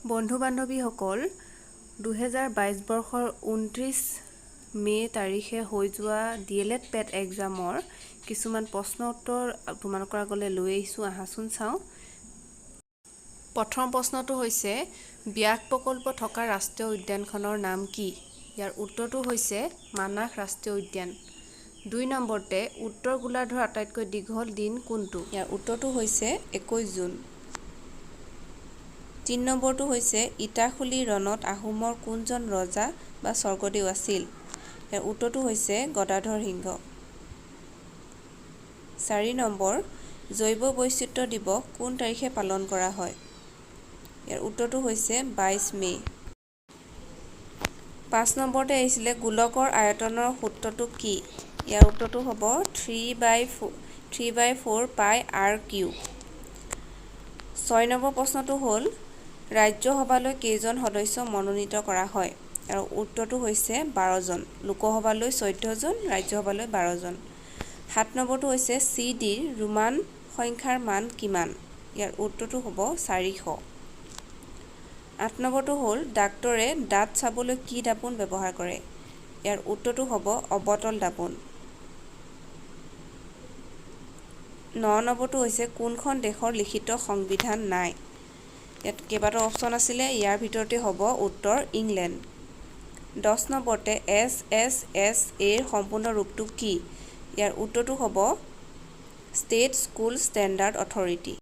বন্ধু বান্ধৱীসকল 2022 বৰ্ষৰ 29 মে তাৰিখে হৈ যোৱা DLED পেট এক্সামৰ কিছুমান প্ৰশ্ন উত্তৰ তোমালোকৰ আগলৈ লৈ আহিছোঁ। আহাচোন চাওঁ। প্ৰথম প্ৰশ্নটো হৈছে ব্যাঘ্ৰ প্ৰকল্প থকা ৰাষ্ট্ৰীয় উদ্যানখনৰ নাম কি? ইয়াৰ উত্তৰটো হৈছে মানাহ ৰাষ্ট্ৰীয় উদ্যান। 2 নম্বৰতে উত্তৰ গোলাৰ্ধৰ আটাইতকৈ দীঘল দিন কোনটো? ইয়াৰ উত্তৰটো হৈছে 21 জুন। 3 নম্বৰটো হৈছে ইটাখুলি ৰণত আহোমৰ কোনজন ৰজা বা স্বৰ্গদেউ আছিল? ইয়াৰ উত্তৰটো হৈছে গদাধৰ সিংহ। 4 নম্বৰ জৈৱ বৈচিত্ৰ্য দিৱস কোন তাৰিখে পালন কৰা হয়? ইয়াৰ উত্তৰটো হৈছে 22 মে। 5 নম্বৰতে আহিছিলে গোলকৰ আয়তনৰ সূত্ৰটো কি? ইয়াৰ উত্তৰটো হ'ব 3/4 পাই r কিউব। 6 নম্বৰ প্ৰশ্নটো হ'ল ৰাজ্যসভালৈ কেইজন সদস্য মনোনীত কৰা হয়? আৰু উত্তৰটো হৈছে 12 জন। লোকসভালৈ 14 জন, ৰাজ্যসভালৈ 12 জন। 7 নম্বৰটো হৈছে CD ৰ ৰোমান সংখ্যাৰ মান কিমান? ইয়াৰ উত্তৰটো হ'ব 400। 8 নম্বৰটো হ'ল ডাক্তৰে দাঁত চাবলৈ কি দাপোন ব্যৱহাৰ কৰে? ইয়াৰ উত্তৰটো হ'ব অৱতল দাপোন। 9 নম্বৰটো হৈছে কোনখন দেশৰ লিখিত সংবিধান নাই? ইয়াত কেইবাটাও অপশ্যন আছিলে, ইয়াৰ ভিতৰতে হ'ব উত্তৰ ইংলেণ্ড। 10 নম্বৰতে SSSA ৰ সম্পূৰ্ণ ৰূপটো কি? ইয়াৰ উত্তৰটো হ'ব ষ্টেট স্কুল ষ্টেণ্ডাৰ্ড অথৰিটি।